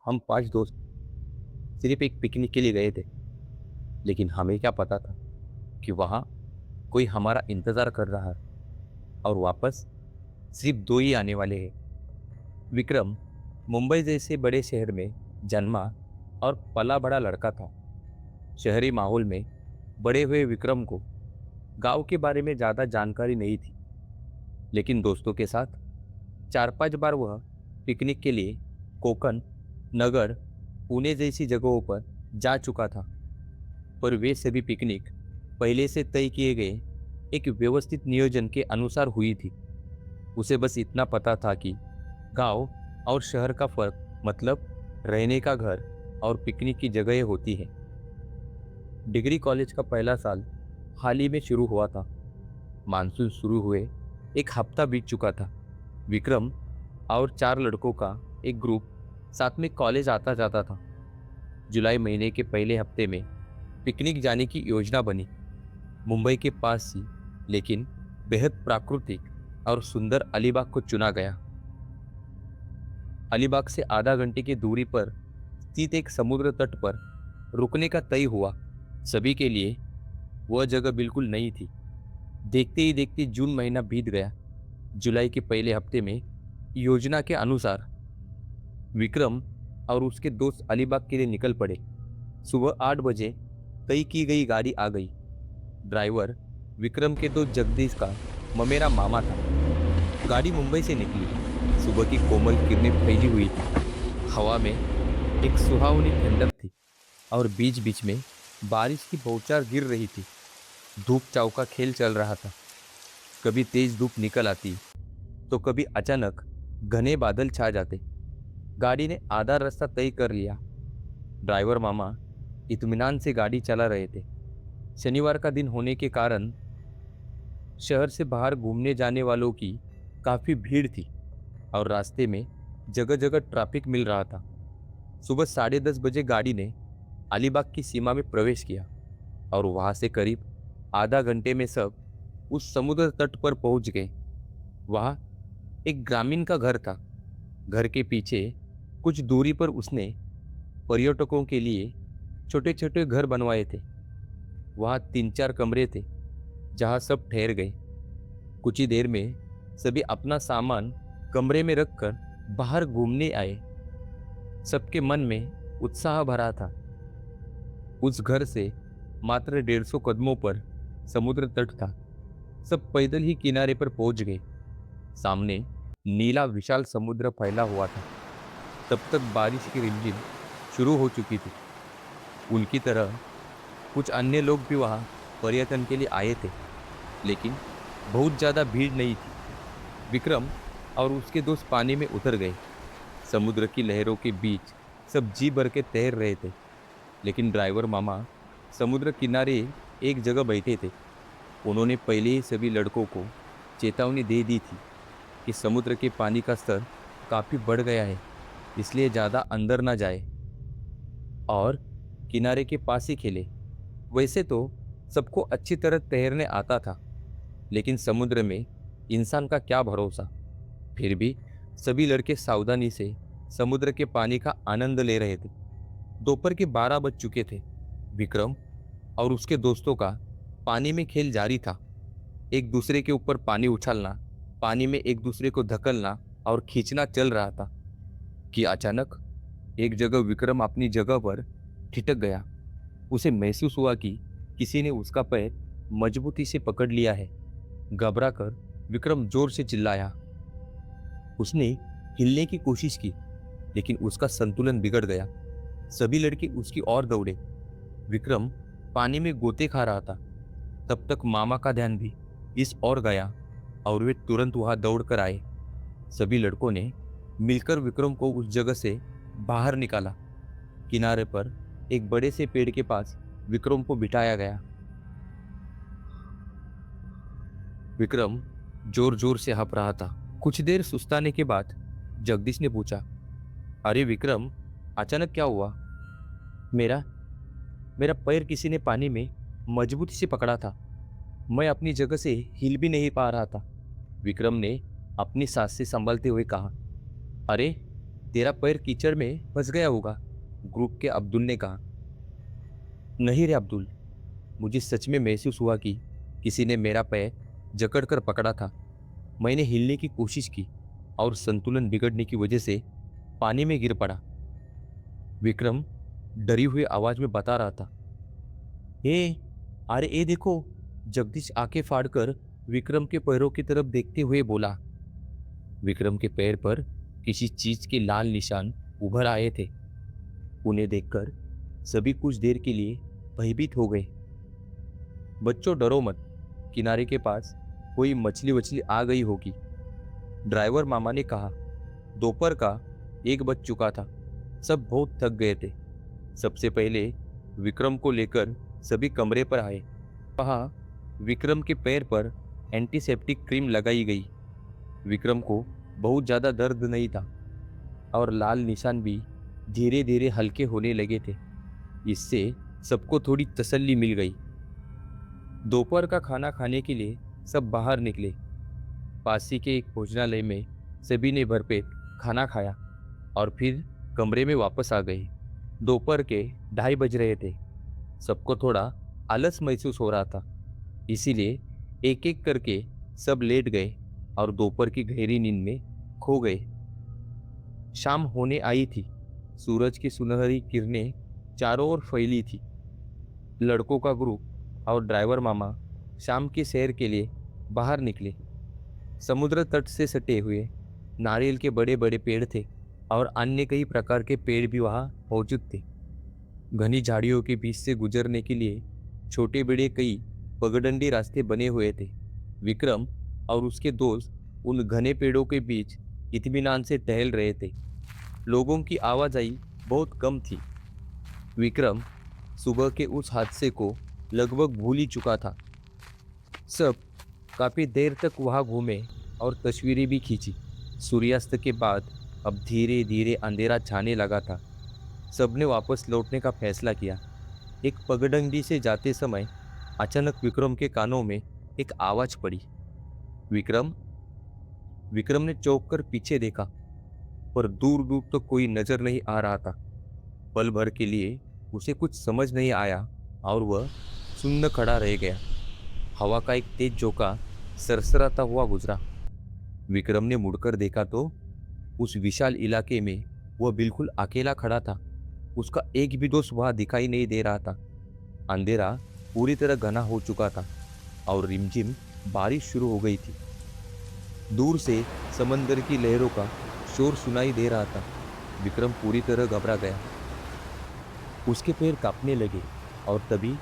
हम 5 दोस्त सिर्फ एक पिकनिक के लिए गए थे, लेकिन हमें क्या पता था कि वहाँ कोई हमारा इंतज़ार कर रहा है और वापस सिर्फ 2 ही आने वाले हैं। विक्रम मुंबई जैसे बड़े शहर में जन्मा और पला-बड़ा लड़का था। शहरी माहौल में बड़े हुए विक्रम को गाँव के बारे में ज़्यादा जानकारी नहीं थी, लेकिन दोस्तों के साथ 4-5 बार वह पिकनिक के लिए कोकण, नगर, पुणे जैसी जगहों पर जा चुका था। पर वे सभी पिकनिक पहले से तय किए गए एक व्यवस्थित नियोजन के अनुसार हुई थी। उसे बस इतना पता था कि गांव और शहर का फर्क मतलब रहने का घर और पिकनिक की जगहें होती हैं। डिग्री कॉलेज का पहला साल हाल ही में शुरू हुआ था। मानसून शुरू हुए एक हफ्ता बीत चुका था। विक्रम और 4 लड़कों का एक ग्रुप साथ में कॉलेज आता जाता था। जुलाई महीने के पहले हफ्ते में पिकनिक जाने की योजना बनी। मुंबई के पास ही लेकिन बेहद प्राकृतिक और सुंदर अलीबाग को चुना गया। अलीबाग से आधा घंटे की दूरी पर स्थित एक समुद्र तट पर रुकने का तय हुआ। सभी के लिए वह जगह बिल्कुल नई थी। देखते ही देखते जून महीना बीत गया। जुलाई के पहले हफ्ते में योजना के अनुसार विक्रम और उसके दोस्त अलीबाग के लिए निकल पड़े। सुबह 8 बजे तय की गई गाड़ी आ गई। ड्राइवर विक्रम के दोस्त जगदीश का ममेरा मामा था। गाड़ी मुंबई से निकली। सुबह की कोमल किरणें फैली हुई थी। हवा में एक सुहावनी ठंडक थी और बीच बीच में बारिश की बौछार गिर रही थी। धूप चाव का खेल चल रहा था। कभी तेज धूप निकल आती तो कभी अचानक घने बादल छा जाते। गाड़ी ने आधा रास्ता तय कर लिया। ड्राइवर मामा इत्मीनान से गाड़ी चला रहे थे। शनिवार का दिन होने के कारण शहर से बाहर घूमने जाने वालों की काफी भीड़ थी और रास्ते में जगह जगह ट्रैफिक मिल रहा था। सुबह 10:30 बजे गाड़ी ने अलीबाग की सीमा में प्रवेश किया और वहां से करीब आधा घंटे में सब उस समुद्र तट पर पहुंच गए। वहां एक ग्रामीण का घर था। घर के पीछे कुछ दूरी पर उसने पर्यटकों के लिए छोटे छोटे घर बनवाए थे। वहां 3-4 कमरे थे जहां सब ठहर गए। कुछ ही देर में सभी अपना सामान कमरे में रखकर बाहर घूमने आए। सबके मन में उत्साह भरा था। उस घर से मात्र 150 कदमों पर समुद्र तट था। सब पैदल ही किनारे पर पहुंच गए। सामने नीला विशाल समुद्र फैला हुआ था। तब तक बारिश की रिमझिम शुरू हो चुकी थी। उनकी तरह कुछ अन्य लोग भी वहां पर्यटन के लिए आए थे, लेकिन बहुत ज्यादा भीड़ नहीं थी। विक्रम और उसके दोस्त पानी में उतर गए। समुद्र की लहरों के बीच सब जी भर के तैर रहे थे, लेकिन ड्राइवर मामा समुद्र किनारे एक जगह बैठे थे। उन्होंने पहले ही सभी लड़कों को चेतावनी दे दी थी कि समुद्र के पानी का स्तर काफी बढ़ गया है, इसलिए ज्यादा अंदर ना जाए और किनारे के पास ही खेले। वैसे तो सबको अच्छी तरह तैरने आता था, लेकिन समुद्र में इंसान का क्या भरोसा। फिर भी सभी लड़के सावधानी से समुद्र के पानी का आनंद ले रहे थे। दोपहर के 12 बज चुके थे। विक्रम और उसके दोस्तों का पानी में खेल जारी था। एक दूसरे के ऊपर पानी उछालना, पानी में एक दूसरे को धकेलना और खींचना चल रहा था कि अचानक एक जगह विक्रम अपनी जगह पर ठिठक गया। उसे महसूस हुआ कि किसी ने उसका पैर मजबूती से पकड़ लिया है। घबराकर विक्रम जोर से चिल्लाया। उसने हिलने की कोशिश की, लेकिन उसका संतुलन बिगड़ गया। सभी लड़के उसकी ओर दौड़े। विक्रम पानी में गोते खा रहा था। तब तक मामा का ध्यान भी इस ओर गया और वे तुरंत वहां दौड़ कर आए। सभी लड़कों ने मिलकर विक्रम को उस जगह से बाहर निकाला। किनारे पर एक बड़े से पेड़ के पास विक्रम को बिठाया गया। विक्रम जोर जोर से हंप रहा था। कुछ देर सुस्ताने के बाद जगदीश ने पूछा, अरे विक्रम, अचानक क्या हुआ? मेरा मेरा पैर किसी ने पानी में मजबूती से पकड़ा था। मैं अपनी जगह से हिल भी नहीं पा रहा था, विक्रम ने अपनी सांसें संभालते हुए कहा। अरे, तेरा पैर कीचड़ में फंस गया होगा, ग्रुप के अब्दुल ने कहा। नहीं रे अब्दुल, मुझे सच में महसूस हुआ कि किसी ने मेरा पैर जकड़कर पकड़ा था। मैंने हिलने की कोशिश की और संतुलन बिगड़ने की वजह से पानी में गिर पड़ा। विक्रम डरी हुई आवाज में बता रहा था। ए, अरे ए देखो। जगदीश आंखें फाड़कर विक्रम के पैरों की तरफ देखते हुए बोला। विक्रम के पैर पर किसी चीज के लाल निशान उभर आए थे। उन्हें देखकर सभी कुछ देर के लिए भयभीत हो गए। बच्चों डरो मत, किनारे के पास कोई मछली वछली आ गई होगी, ड्राइवर मामा ने कहा। दोपहर का 1 बज चुका था। सब बहुत थक गए थे। सबसे पहले विक्रम को लेकर सभी कमरे पर आए। वहाँ विक्रम के पैर पर एंटीसेप्टिक क्रीम लगाई गई। विक्रम को बहुत ज़्यादा दर्द नहीं था और लाल निशान भी धीरे धीरे हल्के होने लगे थे। इससे सबको थोड़ी तसल्ली मिल गई। दोपहर का खाना खाने के लिए सब बाहर निकले। पास ही के एक भोजनालय में सभी ने भरपेट खाना खाया और फिर कमरे में वापस आ गए। दोपहर के 2:30 बज रहे थे। सबको थोड़ा आलस महसूस हो रहा था, इसीलिए एक एक करके सब लेट गए और दोपहर की गहरी नींद में खो गए। शाम होने आई थी। सूरज की सुनहरी किरणें चारों ओर फैली थी। लड़कों का ग्रुप और ड्राइवर मामा शाम की सैर के लिए बाहर निकले। समुद्र तट से सटे हुए नारियल के बड़े बड़े पेड़ थे और अन्य कई प्रकार के पेड़ भी वहां मौजूद थे। घनी झाड़ियों के बीच से गुजरने के लिए छोटे बड़े कई पगडंडी रास्ते बने हुए थे। विक्रम और उसके दोस्त उन घने पेड़ों के बीच इत्मीनान से टहल रहे थे। लोगों की आवाजाही बहुत कम थी। विक्रम सुबह के उस हादसे को लगभग भूल ही चुका था। सब काफी देर तक वहां घूमे और तस्वीरें भी खींची। सूर्यास्त के बाद अब धीरे धीरे अंधेरा छाने लगा था। सबने वापस लौटने का फैसला किया। एक पगडंडी से जाते समय अचानक विक्रम के कानों में एक आवाज पड़ी। विक्रम। विक्रम ने चौंक कर पीछे देखा, पर दूर दूर तक कोई नजर नहीं आ रहा था। पल भर के लिए उसे कुछ समझ नहीं आया और वह सुन्न खड़ा रह गया। हवा का एक तेज झोंका सरसराता हुआ गुजरा। विक्रम ने मुड़कर देखा तो उस विशाल इलाके में वह बिल्कुल अकेला खड़ा था। उसका एक भी दोस्त वहां दिखाई नहीं दे रहा था। अंधेरा पूरी तरह घना हो चुका था और रिमझिम बारिश शुरू हो गई थी। दूर से समंदर की लहरों का शोर सुनाई दे रहा था। विक्रम पूरी तरह घबरा गया। उसके पैर कांपने लगे और तभी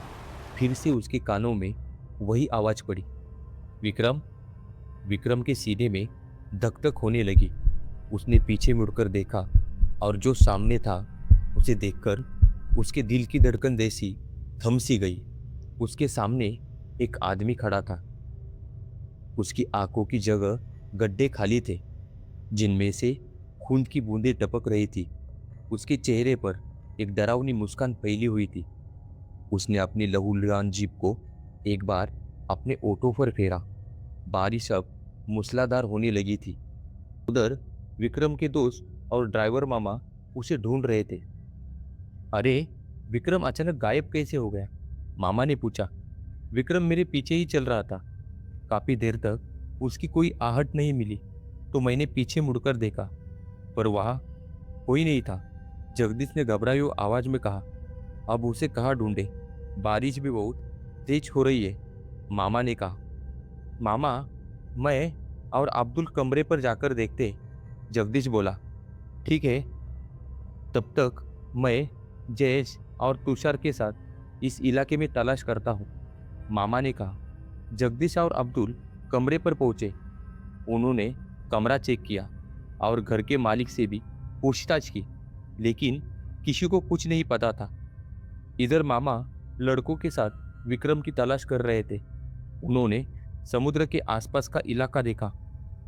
फिर से उसके कानों में वही आवाज पड़ी। विक्रम। विक्रम के सीने में धक धक होने लगी। उसने पीछे मुड़कर देखा और जो सामने था उसे देखकर उसके दिल की धड़कन जैसी थम सी गई। उसके सामने एक आदमी खड़ा था। उसकी आंखों की जगह गड्ढे खाली थे, जिनमें से खून की बूंदें टपक रही थी। उसके चेहरे पर एक डरावनी मुस्कान फैली हुई थी। उसने अपनी लहूलुहान जीप को एक बार अपने ऑटो पर फेरा। बारिश अब मूसलाधार होने लगी थी। उधर विक्रम के दोस्त और ड्राइवर मामा उसे ढूंढ रहे थे। अरे, विक्रम अचानक गायब कैसे हो गया? मामा ने पूछा। विक्रम मेरे पीछे ही चल रहा था। काफी देर तक उसकी कोई आहट नहीं मिली तो मैंने पीछे मुड़कर देखा, पर वहां कोई नहीं था। जगदीश ने घबराई हुई आवाज में कहा। अब उसे कहाँ ढूंढे? बारिश भी बहुत तेज हो रही है, मामा ने कहा। मामा, मैं और अब्दुल कमरे पर जाकर देखते, जगदीश बोला। ठीक है, तब तक मैं जयेश और तुषार के साथ इस इलाके में तलाश करता हूँ, मामा ने कहा। जगदीश और अब्दुल कमरे पर पहुंचे। उन्होंने कमरा चेक किया और घर के मालिक से भी पूछताछ की, लेकिन किसी को कुछ नहीं पता था। इधर मामा लड़कों के साथ विक्रम की तलाश कर रहे थे। उन्होंने समुद्र के आसपास का इलाका देखा,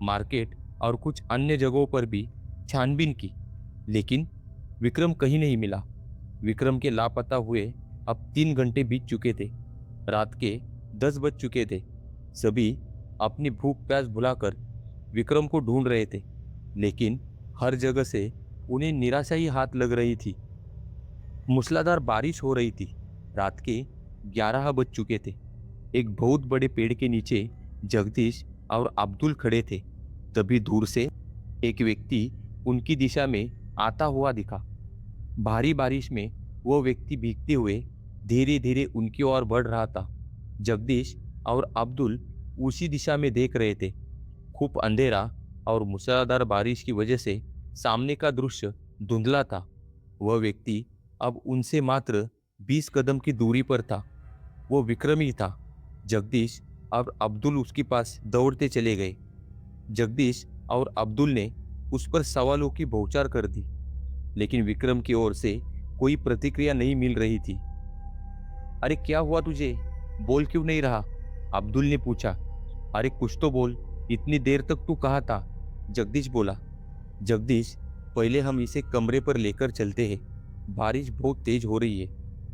मार्केट और कुछ अन्य जगहों पर भी छानबीन की, लेकिन विक्रम कहीं नहीं मिला। विक्रम के लापता हुए अब 3 घंटे बीत चुके थे। रात के 10 बज चुके थे। सभी अपनी भूख प्यास भुलाकर विक्रम को ढूंढ रहे थे, लेकिन हर जगह से उन्हें निराशा ही हाथ लग रही थी। मूसलाधार बारिश हो रही थी। रात के 11 बज चुके थे। एक बहुत बड़े पेड़ के नीचे जगदीश और अब्दुल खड़े थे। तभी दूर से एक व्यक्ति उनकी दिशा में आता हुआ दिखा। भारी बारिश में वो व्यक्ति भीगते हुए धीरे धीरे उनकी ओर बढ़ रहा था। जगदीश और अब्दुल उसी दिशा में देख रहे थे। खूब अंधेरा और मूसलाधार बारिश की वजह से सामने का दृश्य धुंधला था। वह व्यक्ति अब उनसे मात्र 20 कदम की दूरी पर था। वो विक्रम ही था। जगदीश और अब्दुल उसके पास दौड़ते चले गए। जगदीश और अब्दुल ने उस पर सवालों की बौछार कर दी, लेकिन विक्रम की ओर से कोई प्रतिक्रिया नहीं मिल रही थी। अरे क्या हुआ तुझे? बोल क्यों नहीं रहा? अब्दुल ने पूछा। अरे कुछ तो बोल, इतनी देर तक तू कहाँ था? जगदीश बोला। जगदीश, पहले हम इसे कमरे पर लेकर चलते हैं। बारिश बहुत तेज हो रही है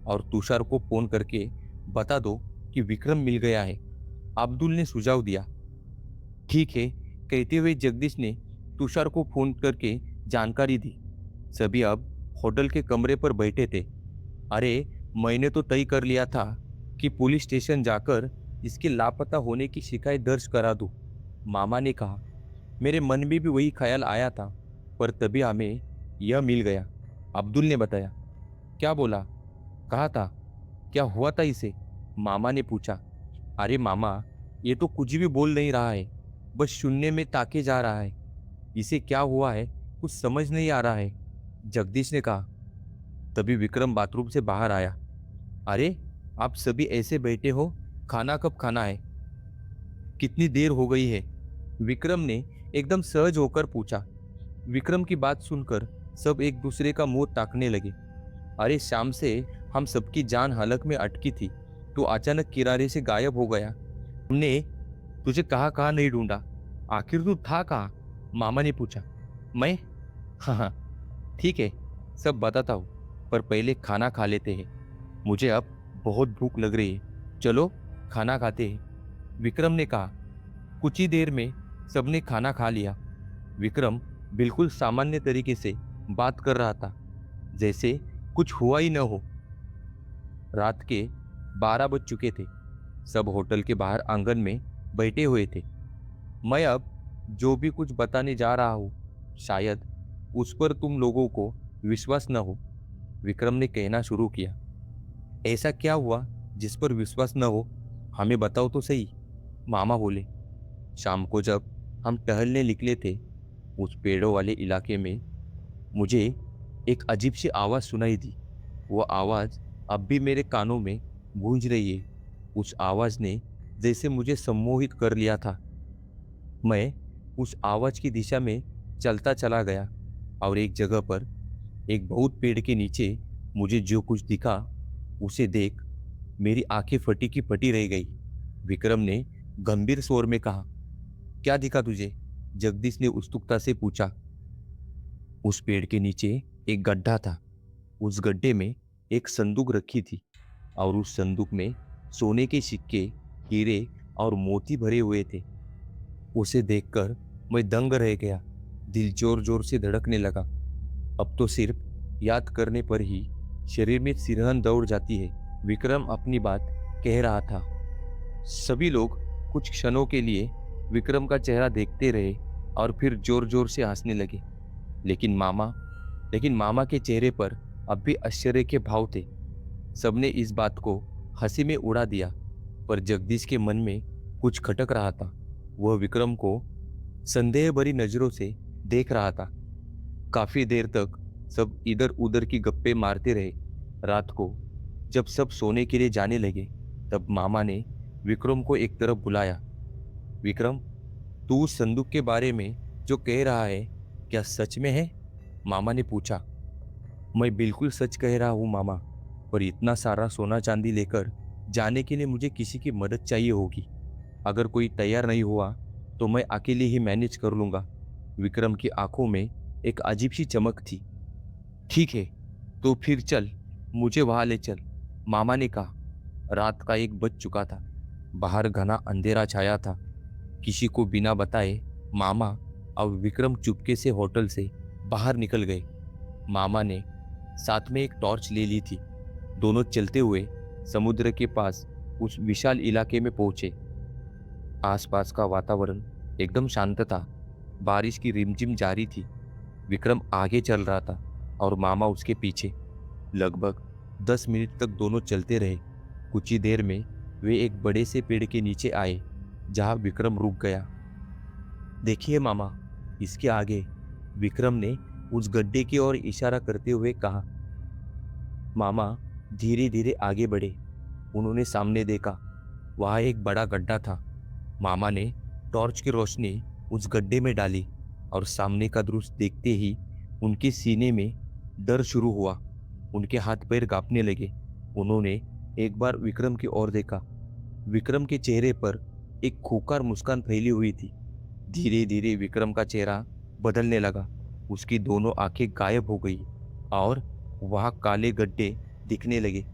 और तुषार को फोन करके बता दो कि विक्रम मिल गया है। अब्दुल ने सुझाव दिया। ठीक है, कहते हुए जगदीश ने तुषार को फोन करके जानकारी दी। सभी अब होटल के कमरे पर बैठे थे। अरे, मैंने तो तय कर लिया था कि पुलिस स्टेशन जाकर इसके लापता होने की शिकायत दर्ज करा दूं, मामा ने कहा। मेरे मन में भी वही ख्याल आया था, पर तभी हमें यह मिल गया, अब्दुल ने बताया। क्या बोला? कहा था? क्या हुआ था इसे? मामा ने पूछा। अरे मामा, ये तो कुछ भी बोल नहीं रहा है, बस शून्य में ताके जा रहा है। इसे क्या हुआ है कुछ समझ नहीं आ रहा है, जगदीश ने कहा। तभी विक्रम बाथरूम से बाहर आया। अरे, आप सभी ऐसे बैठे हो, खाना कब खाना है? कितनी देर हो गई है? विक्रम ने एकदम सहज होकर पूछा। विक्रम की बात सुनकर सब एक दूसरे का मुंह ताकने लगे। अरे, शाम से हम सबकी जान हलक में अटकी थी, तो अचानक किनारे से गायब हो गया। हमने तुझे कहाँ कहाँ नहीं ढूंढा, आखिर तू था कहाँ? मामा ने पूछा। मैं? हाँ हाँ, ठीक है, सब बताता हूँ, पर पहले खाना खा लेते हैं। मुझे अब बहुत भूख लग रही है, चलो खाना खाते हैं, विक्रम ने कहा। कुछ ही देर में सबने खाना खा लिया। विक्रम बिल्कुल सामान्य तरीके से बात कर रहा था, जैसे कुछ हुआ ही न हो। रात के 12 बज चुके थे। सब होटल के बाहर आंगन में बैठे हुए थे। मैं अब जो भी कुछ बताने जा रहा हूँ, शायद उस पर तुम लोगों को विश्वास न हो, विक्रम ने कहना शुरू किया। ऐसा क्या हुआ जिस पर विश्वास न हो? हमें बताओ तो सही, मामा बोले। शाम को जब हम टहलने निकले थे, उस पेड़ों वाले इलाके में मुझे एक अजीब सी आवाज़ सुनाई दी। वो आवाज़ अब भी मेरे कानों में गूंज रही है। उस आवाज़ ने जैसे मुझे सम्मोहित कर लिया था। मैं उस आवाज़ की दिशा में चलता चला गया और एक जगह पर एक बहुत पेड़ के नीचे मुझे जो कुछ दिखा, उसे देख मेरी आंखें फटी की फटी रह गई। विक्रम ने गंभीर स्वर में कहा। क्या दिखा तुझे? जगदीश ने उत्सुकता से पूछा। उस पेड़ के नीचे एक गड्ढा था। उस गड्ढे में एक संदूक रखी थी और उस संदूक में सोने के सिक्के, हीरे और मोती भरे हुए थे। उसे देखकर मैं दंग रह गया। दिल जोर जोर से धड़कने लगा। अब तो सिर्फ याद करने पर ही शरीर में सिरहन दौड़ जाती है, विक्रम अपनी बात कह रहा था। सभी लोग कुछ क्षणों के लिए विक्रम का चेहरा देखते रहे और फिर जोर जोर से हंसने लगे। लेकिन मामा के चेहरे पर अब भी आश्चर्य के भाव थे। सबने इस बात को हंसी में उड़ा दिया, पर जगदीश के मन में कुछ खटक रहा था। वह विक्रम को संदेह भरी नजरों से देख रहा था। काफी देर तक सब इधर उधर की गप्पे मारते रहे। रात को जब सब सोने के लिए जाने लगे, तब मामा ने विक्रम को एक तरफ बुलाया। विक्रम, तू उस संदूक के बारे में जो कह रहा है, क्या सच में है? मामा ने पूछा। मैं बिल्कुल सच कह रहा हूँ मामा, पर इतना सारा सोना चांदी लेकर जाने के लिए मुझे किसी की मदद चाहिए होगी। अगर कोई तैयार नहीं हुआ तो मैं अकेले ही मैनेज कर लूंगा। विक्रम की आंखों में एक अजीब सी चमक थी। ठीक है, तो फिर चल, मुझे वहां ले चल, मामा ने कहा। रात का 1 बज चुका था। बाहर घना अंधेरा छाया था। किसी को बिना बताए मामा और विक्रम चुपके से होटल से बाहर निकल गए। मामा ने साथ में एक टॉर्च ले ली थी। दोनों चलते हुए समुद्र के पास उस विशाल इलाके में पहुंचे। आसपास का वातावरण एकदम शांत था। बारिश की रिमझिम जारी थी। विक्रम आगे चल रहा था और मामा उसके पीछे। लगभग 10 मिनट तक दोनों चलते रहे। कुछ ही देर में वे एक बड़े से पेड़ के नीचे आए, जहां विक्रम रुक गया। देखिए मामा, इसके आगे, विक्रम ने उस गड्ढे की ओर इशारा करते हुए कहा। मामा धीरे धीरे आगे बढ़े। उन्होंने सामने देखा, वहां एक बड़ा गड्ढा था। मामा ने टॉर्च की रोशनी उस गड्ढे में डाली और सामने का दृश्य देखते ही उनके सीने में डर शुरू हुआ। उनके हाथ पैर कांपने लगे। उन्होंने एक बार विक्रम की ओर देखा। विक्रम के चेहरे पर एक खूंखार मुस्कान फैली हुई थी। धीरे धीरे विक्रम का चेहरा बदलने लगा। उसकी दोनों आंखें गायब हो गई और वहां काले गड्ढे दिखने लगे।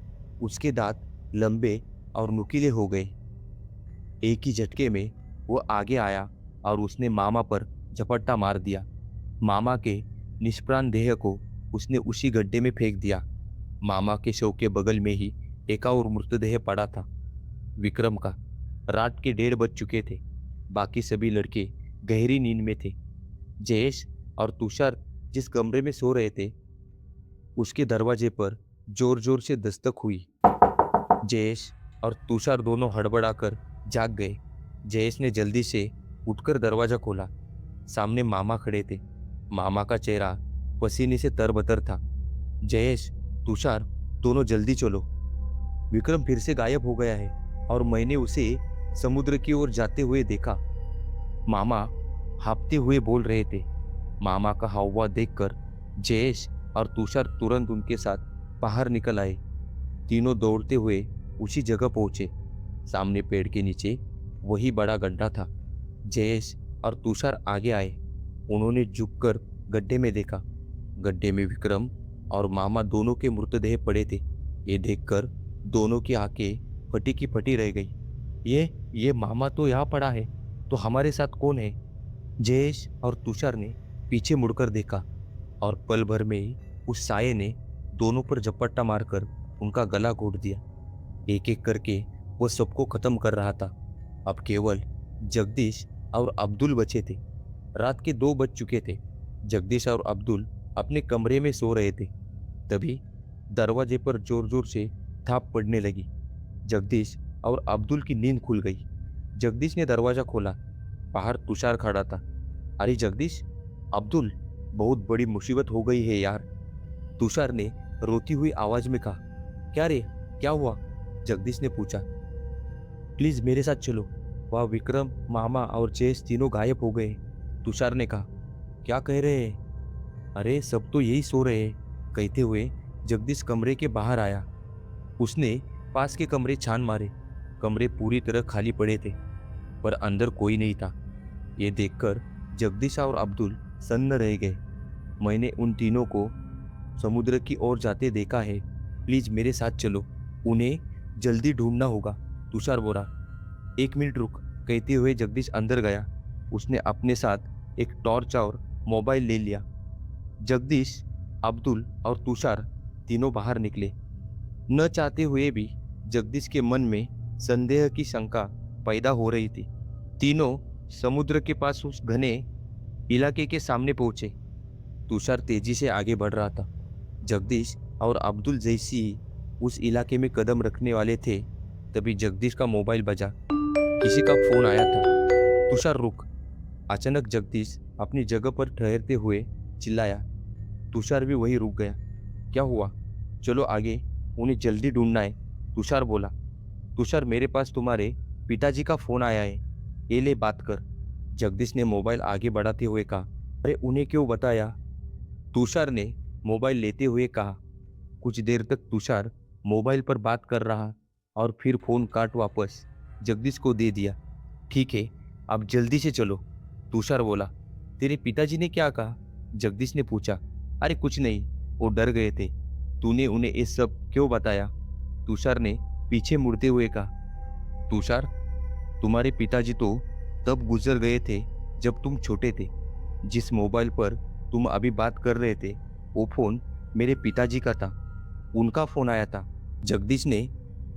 उसके दांत लंबे और नुकीले हो गए। एक ही झटके में वो आगे आया और उसने मामा पर झपट्टा मार दिया। मामा के निष्प्राण देह को उसने उसी गड्ढे में फेंक दिया। मामा के शव के बगल में ही एक और मृतदेह पड़ा था, विक्रम का। रात के 1:30 बज चुके थे। बाकी सभी लड़के गहरी नींद में थे। जयेश और तुषार जिस कमरे में सो रहे थे, उसके दरवाजे पर जोर जोर से दस्तक हुई। जयेश और तुषार दोनों हड़बड़ाकर जाग गए। जयेश ने जल्दी से उठकर दरवाजा खोला। सामने मामा खड़े थे। मामा का चेहरा पसीने से तरबतर था। जयेश, तुषार, दोनों जल्दी चलो। विक्रम फिर से गायब हो गया है और मैंने उसे समुद्र की ओर जाते हुए देखा। मामा हांफते हुए बोल रहे थे। मामा का हावभाव देखकर जयेश और तुषार तुरंत उनके साथ बाहर निकल आए। तीनों दौड़ते हुए उसी जगह पहुंचे। सामने पेड़ के नीचे वही बड़ा गड्ढा था। जयेश और तुषार आगे आए। उन्होंने झुककर गड्ढे में देखा। गड्ढे में विक्रम और मामा दोनों के मृतदेह पड़े थे। ये देखकर दोनों की आंखें फटी की फटी रह गई। ये मामा तो यहाँ पड़ा है, तो हमारे साथ कौन है? जयेश और तुषार ने पीछे मुड़कर देखा और पल भर में ही उस साये ने दोनों पर झपट्टा मारकर उनका गला घोट दिया। एक एक करके वो सबको खत्म कर रहा था। अब केवल जगदीश और अब्दुल बचे थे। रात के 2 बज चुके थे। जगदीश और अब्दुल अपने कमरे में सो रहे थे। तभी दरवाजे पर जोर जोर से थाप पड़ने लगी। जगदीश और अब्दुल की नींद खुल गई। जगदीश ने दरवाजा खोला। बाहर तुषार खड़ा था। अरे जगदीश, अब्दुल, बहुत बड़ी मुसीबत हो गई है यार, तुषार ने रोती हुई आवाज में कहा। क्या रे, क्या हुआ? जगदीश ने पूछा। प्लीज मेरे साथ चलो। वह विक्रम, मामा और जयेश तीनों गायब हो गए, तुषार ने कहा। क्या कह रहे हैं? अरे सब तो यही सो रहे हैं, कहते हुए जगदीश कमरे के बाहर आया। उसने पास के कमरे छान मारे। कमरे पूरी तरह खाली पड़े थे, पर अंदर कोई नहीं था। ये देखकर जगदीश और अब्दुल सन्न रह गए। मैंने उन तीनों को समुद्र की ओर जाते देखा है। प्लीज मेरे साथ चलो, उन्हें जल्दी ढूंढना होगा, तुषार बोला। 1 मिनट रुक, कहते हुए जगदीश अंदर गया। उसने अपने साथ एक टॉर्च और मोबाइल ले लिया। जगदीश, अब्दुल और तुषार तीनों बाहर निकले। न चाहते हुए भी जगदीश के मन में संदेह की शंका पैदा हो रही थी। तीनों समुद्र के पास उस घने इलाके के सामने पहुंचे। तुषार तेजी से आगे बढ़ रहा था। जगदीश और अब्दुल जैसी ही उस इलाके में कदम रखने वाले थे, तभी जगदीश का मोबाइल बजा। किसी का फोन आया था। तुषार रुक। अचानक जगदीश अपनी जगह पर ठहरते हुए चिल्लाया। तुषार भी वहीं रुक गया। क्या हुआ? चलो आगे, उन्हें जल्दी ढूंढना है, तुषार बोला। तुषार, मेरे पास तुम्हारे पिताजी का फोन आया है, ये ले बात कर। जगदीश ने मोबाइल आगे बढ़ाते हुए कहा। अरे उन्हें क्यों बताया? तुषार ने मोबाइल लेते हुए कहा। कुछ देर तक तुषार मोबाइल पर बात कर रहा और फिर फोन काट वापस जगदीश को दे दिया। ठीक है, अब जल्दी से चलो, तुषार बोला। तेरे पिताजी ने क्या कहा? जगदीश ने पूछा। अरे कुछ नहीं, वो डर गए थे। तूने उन्हें ये सब क्यों बताया? तुषार ने पीछे मुड़ते हुए कहा। तुषार, तुम्हारे पिताजी तो तब गुजर गए थे जब तुम छोटे थे। जिस मोबाइल पर तुम अभी बात कर रहे थे, वो फोन मेरे पिताजी का था। उनका फोन आया था। जगदीश ने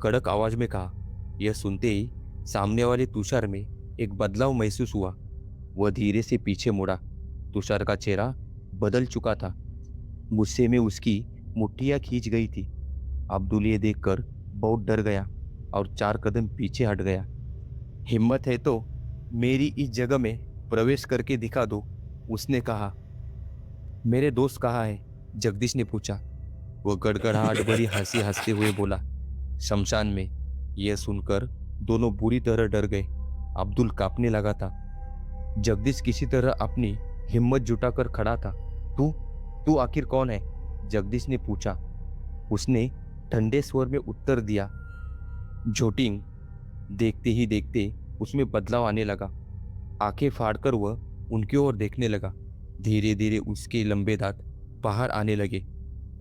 कड़क आवाज में कहा। यह सुनते ही सामने वाले तुषार में एक बदलाव महसूस हुआ। वह धीरे से पीछे मुड़ा। तुषार का चेहरा बदल चुका था। गुस्से में उसकी मुट्ठियां खींच गई थी। अब्दुल ये देखकर बहुत डर गया और 4 कदम पीछे हट गया। हिम्मत है तो मेरी इस जगह में प्रवेश करके दिखा दो, उसने कहा। मेरे दोस्त कहाँ है? जगदीश ने पूछा। वह गड़गड़ाहट भरी हंसी हंसते हुए बोला, शमशान में। यह सुनकर दोनों बुरी तरह डर गए। अब्दुल कांपने लगा था। जगदीश किसी तरह अपनी हिम्मत जुटाकर खड़ा था। तू तू आखिर कौन है? जगदीश ने पूछा। उसने ठंडे स्वर में उत्तर दिया, झोटिंग। देखते ही देखते उसमें बदलाव आने लगा। आंखें फाड़कर वह उनकी ओर देखने लगा। धीरे धीरे उसके लंबे दांत बाहर आने लगे।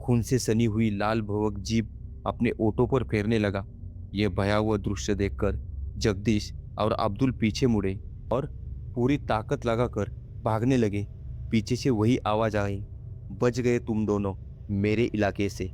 खून से सनी हुई लाल भवक जीभ अपने ओठों पर फेरने लगा। यह भयावह दृश्य देखकर जगदीश और अब्दुल पीछे मुड़े और पूरी ताकत लगाकर भागने लगे। पीछे से वही आवाज आई, बच गए तुम दोनों मेरे इलाके से।